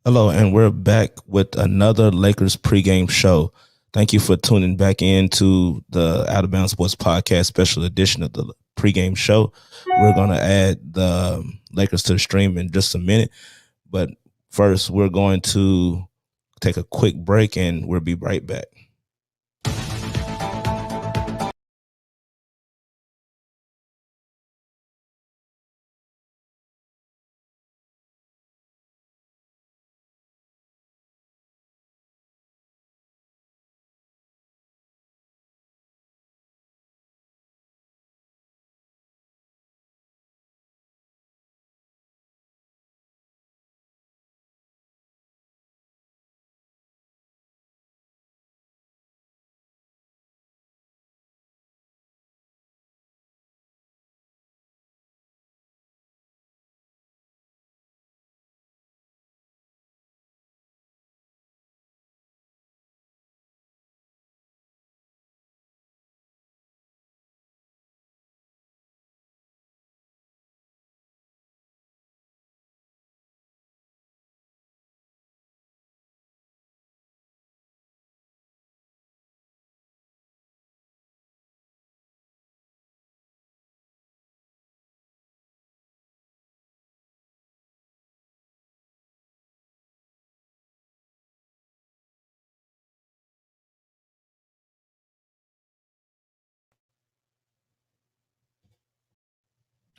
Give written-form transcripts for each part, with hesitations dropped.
Hello, and we're back with another Lakers pregame show. Thank you for tuning back into the Out of Bounds Sports Podcast special edition of the pregame show. We're going to add the Lakers to the stream in just a minute. But first, we're going to take a quick break, and we'll be right back.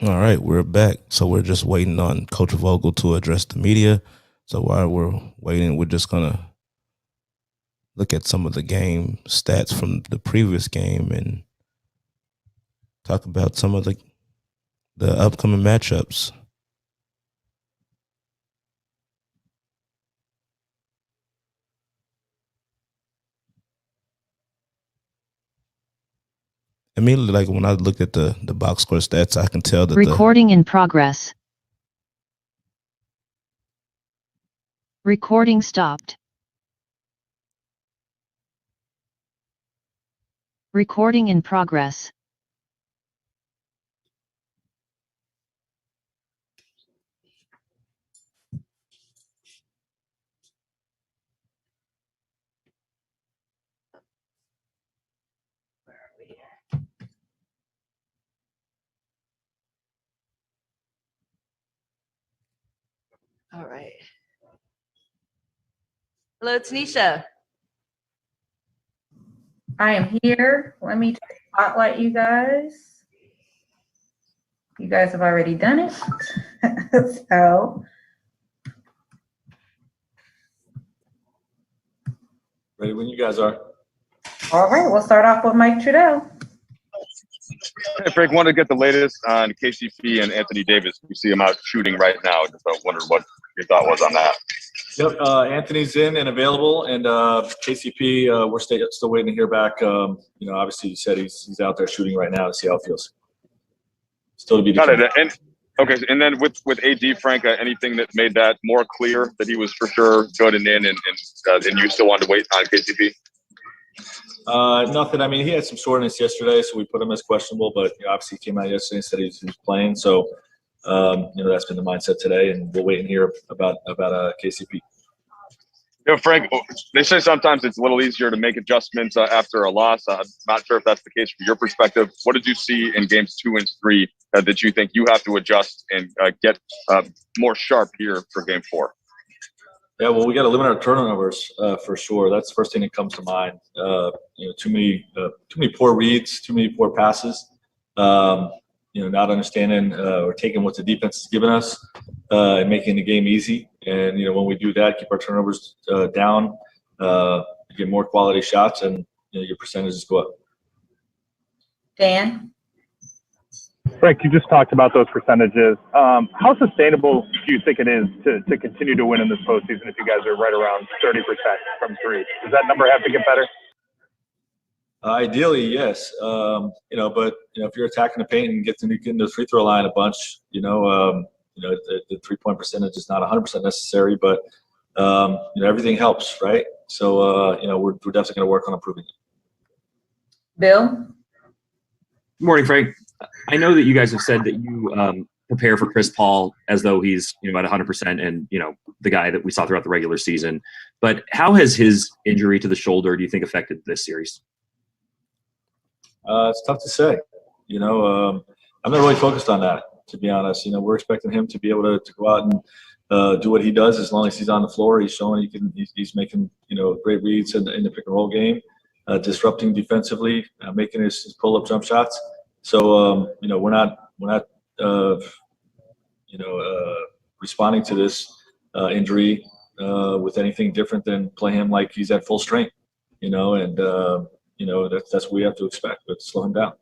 All right, we're back. So we're just waiting on Coach Vogel to address the media. So while we're waiting, we're just going to look at some of the game stats from the previous game and talk about some of the upcoming matchups. Immediately, like when I looked at the box score stats, I can tell that Recording in progress. Recording stopped. Recording in progress. All right. Hello, Tanisha. I am here. Let me spotlight you guys. You guys have already done it. So. Ready when you guys are. All right, we'll start off with Mike Trudell. Hey, Frank, wanted to get the latest on KCP and Anthony Davis. We see him out shooting right now. Just wondered what your thought was on that. Yep, Anthony's in and available, and KCP, we're still waiting to hear back. Obviously, you said he's out there shooting right now to see how it feels. Still to be determined. Got it. Okay, and then with AD, Frank, anything that made that more clear that he was for sure good and in, and you still wanted to wait on KCP? Nothing. I mean, he had some soreness yesterday, so we put him as questionable. But obviously, he came out yesterday and said he was playing. So, that's been the mindset today, and we'll wait and hear about KCP. Frank, they say sometimes it's a little easier to make adjustments after a loss. I'm not sure if that's the case from your perspective. What did you see in games 2 and 3 that you think you have to adjust and get more sharp here for game 4? Yeah, well, we got to limit our turnovers for sure. That's the first thing that comes to mind. Too many poor reads, too many poor passes. Not understanding or taking what the defense has given us and making the game easy. And when we do that, keep our turnovers down, get more quality shots, and your percentages go up. Dan? Frank, you just talked about those percentages. How sustainable do you think it is to continue to win in this postseason if you guys are right around 30% from three? Does that number have to get better? Ideally, yes. But if you're attacking the paint and getting to the free throw line a bunch, the 3-point percentage is not 100% necessary, but everything helps, right? So we're definitely going to work on improving it. Bill? Good morning, Frank. I know that you guys have said that you prepare for Chris Paul as though he's at 100% and the guy that we saw throughout the regular season. But how has his injury to the shoulder, do you think, affected this series? It's tough to say. I'm not really focused on that, to be honest. We're expecting him to be able to go out and do what he does as long as he's on the floor. He's showing he's making great reads in the pick and roll game, disrupting defensively, making his pull up jump shots. So we're not responding to this injury with anything different than play him like he's at full strength. And that's what we have to expect, but slow him down.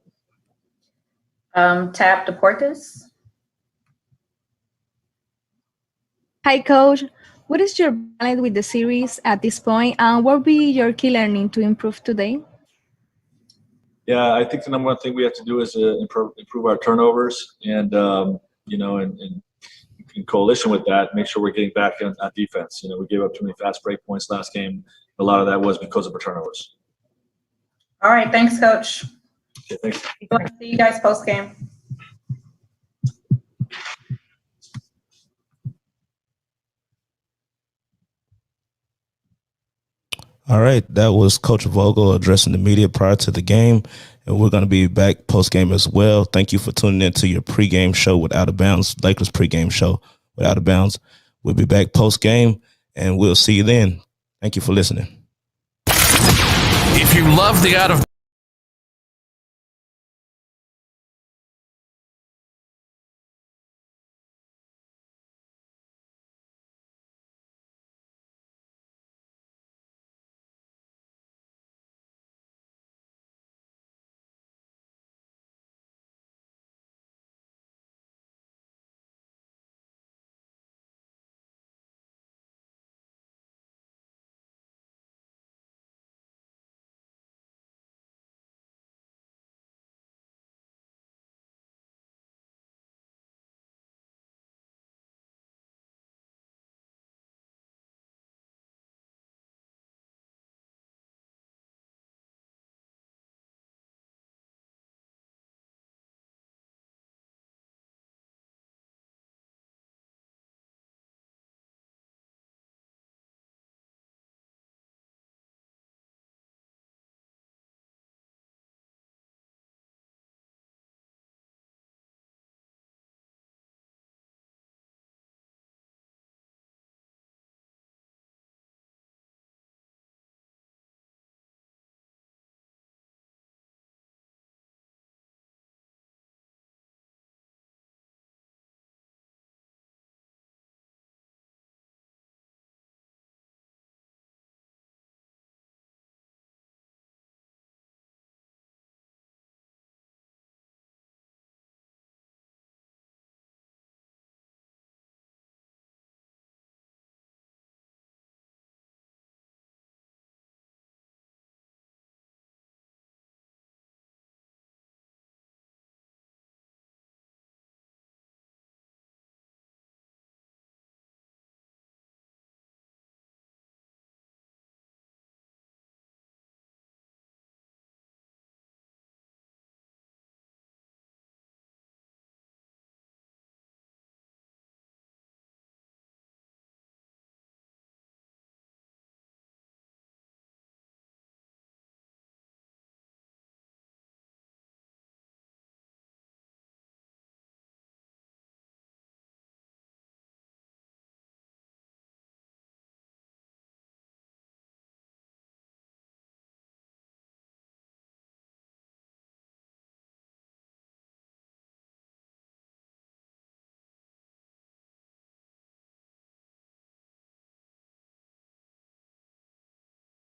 Tab Deportes. Hi, Coach. What is your plan with the series at this point, and what will be your key learning to improve today? Yeah, I think the number one thing we have to do is improve our turnovers, and in coalition with that, make sure we're getting back on defense. We gave up too many fast break points last game. A lot of that was because of our turnovers. All right, thanks, Coach. Okay, thanks. See you guys post game. All right, that was Coach Vogel addressing the media prior to the game, and we're going to be back post-game as well. Thank you for tuning in to your pregame show with Out of Bounds, Lakers pregame show with Out of Bounds. We'll be back post-game, and we'll see you then. Thank you for listening. If you love the Out of